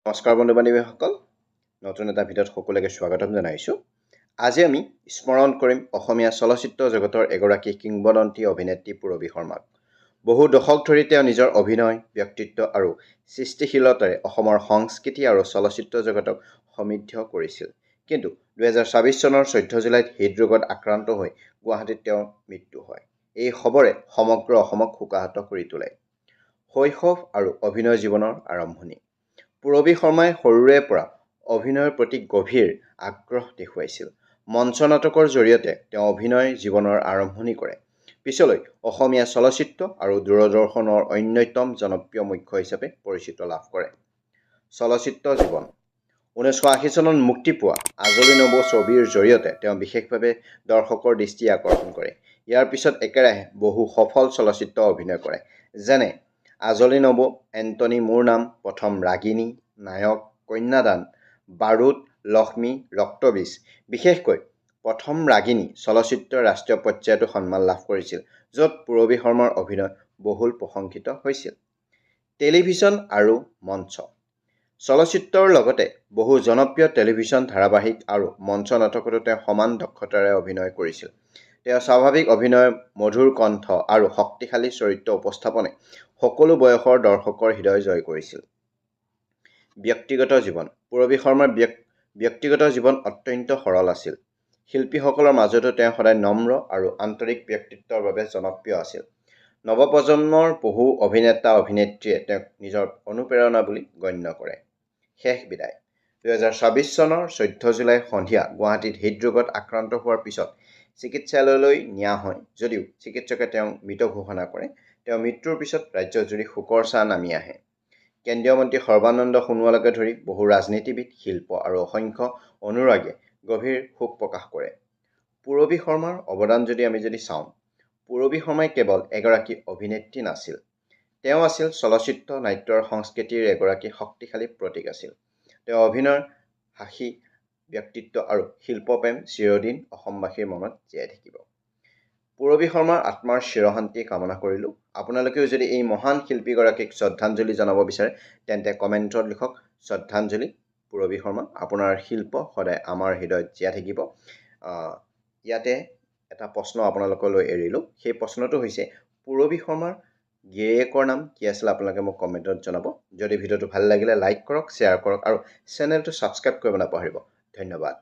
নমস্কাৰ বন্ধু বান্ধৱীসকল, নতুন এটা ভিডিঅ'ত সকলোকে স্বাগতম জনাইছোঁ। আজি আমি স্মৰণ কৰিম অসমীয়া চলচ্চিত্ৰ জগতৰ এগৰাকী কিংবদন্তি অভিনেত্ৰী পূৰবী শৰ্মাক। বহু দশক ধৰি তেওঁ নিজৰ অভিনয়, ব্যক্তিত্ব আৰু সৃষ্টিশীলতাৰে অসমৰ সংস্কৃতি আৰু চলচ্চিত্ৰ জগতক সমৃদ্ধ কৰিছিল। কিন্তু 2024 চনৰ 14 জুলাইত হৃদৰোগত আক্ৰান্ত হৈ গুৱাহাটীত তেওঁৰ মৃত্যু হয়। এই খবৰে সমগ্ৰ অসমক শোকাহত কৰি তোলে। শৈশৱ আৰু অভিনয় জীৱনৰ আৰম্ভণি। পূৰবী শৰ্মাই সৰুৰে পৰা অভিনয়ৰ প্ৰতি গভীৰ আগ্ৰহ দেখুৱাইছিল। মঞ্চ নাটকৰ জৰিয়তে তেওঁ অভিনয় জীৱনৰ আৰম্ভণি কৰে। পিছলৈ অসমীয়া চলচ্চিত্ৰ আৰু দূৰদৰ্শনৰ অন্যতম জনপ্ৰিয় মুখ্য হিচাপে পৰিচিত লাভ কৰে। চলচ্চিত্ৰ জীৱন। 1980 চনত মুক্তি পোৱা আজলি নবৌ ছবিৰ জৰিয়তে তেওঁ বিশেষভাৱে দৰ্শকৰ দৃষ্টি আকৰ্ষণ কৰে। ইয়াৰ পিছত একেৰাহে বহু সফল চলচ্চিত্ৰ অভিনয় কৰে, যেনে আজলি নবৌ, এণ্টনী মোৰ নাম, প্ৰথম ৰাগিনী, নায়ক, কন্যাদান, বাৰুদ, লক্ষ্মী, ৰক্তবীজ। বিশেষকৈ প্ৰথম ৰাগিনী চলচ্চিত্ৰই ৰাষ্ট্ৰীয় পৰ্যায়তো সন্মান লাভ কৰিছিল, য'ত পূৰবী শৰ্মাৰ অভিনয় বহুল প্ৰশংসিত হৈছিল। টেলিভিছন আৰু মঞ্চ। চলচ্চিত্ৰৰ লগতে বহু জনপ্ৰিয় টেলিভিছন ধাৰাবাহিক আৰু মঞ্চ নাটকতো তেওঁ সমান দক্ষতাৰে অভিনয় কৰিছিল। তেওঁৰ স্বাভাৱিক অভিনয়, মধুৰ কণ্ঠ আৰু শক্তিশালী চৰিত্ৰ উপস্থাপনে সকলো বয়সৰ দৰ্শকৰ হৃদয় জয় কৰিছিল। ব্যক্তিগত জীৱন। পূৰবী শৰ্মাৰ ব্যক্তিগত জীৱন অত্যন্ত সৰল আছিল। শিল্পীসকলৰ মাজতো তেওঁ সদায় নম্ৰ আৰু আন্তৰিক ব্যক্তিত্বৰ বাবে জনপ্ৰিয় আছিল। নৱপ্ৰজন্মৰ বহু অভিনেতা-অভিনেত্ৰীয়ে তেওঁক নিজৰ অনুপ্ৰেৰণা বুলি গণ্য কৰে। শেষ বিদায়। 2024 চনৰ 14 জুলাই সন্ধিয়া গুৱাহাটীত হৃদৰোগত আক্ৰান্ত হোৱাৰ পিছত চিকিৎসালয়লৈ নিয়া হয় যদিও চিকিৎসকে তেওঁক মৃত ঘোষণা কৰে। তেওঁৰ মৃত্যুৰ পিছত ৰাজ্যজুৰি শোকৰ ছাঁ নামি আহে। কেন্দ্ৰীয় মন্ত্ৰী সৰ্বানন্দ সোণোৱালকে ধৰি বহু ৰাজনীতিবিদ, শিল্প আৰু অসংখ্য অনুৰাগীয়ে গভীৰ শোক প্ৰকাশ কৰে। পূৰবী শৰ্মাৰ অৱদান যদি আমি চাওঁ, পূৰবী শৰ্মাই কেৱল এগৰাকী অভিনেত্ৰী নাছিল, তেওঁ আছিল চলচ্চিত্ৰ, নাট্য আৰু সংস্কৃতিৰ এগৰাকী শক্তিশালী প্ৰতীক আছিল। তেওঁ অভিনয়, হাসি, ব্যক্তিত্ব আৰু শিল্পপ্ৰেম চিৰদিন অসমবাসীৰ মনত জীয়াই থাকিব। পূৰবী শৰ্মাৰ আত্মাৰ চিৰশান্তি কামনা কৰিলোঁ। আপোনালোকেও যদি এই মহান শিল্পীগৰাকীক শ্ৰদ্ধাঞ্জলি জনাব বিচাৰে তেন্তে কমেণ্টত লিখক শ্ৰদ্ধাঞ্জলি পূৰবী শৰ্মা, আপোনাৰ শিল্প সদায় আমাৰ হৃদয়ত জীয়াই থাকিব। ইয়াতে এটা প্ৰশ্ন আপোনালোকলৈ এৰিলোঁ। সেই প্ৰশ্নটো হৈছে, পূৰবী শৰ্মাৰ গিৰীয়েকৰ নাম কি আছিল? আপোনালোকে মোক কমেণ্টত জনাব। যদি ভিডিঅ'টো ভাল লাগিলে লাইক কৰক, শ্বেয়াৰ কৰক আৰু চেনেলটো ছাবস্ক্ৰাইব কৰিব নাপাহৰিব। ধন্যবাদ।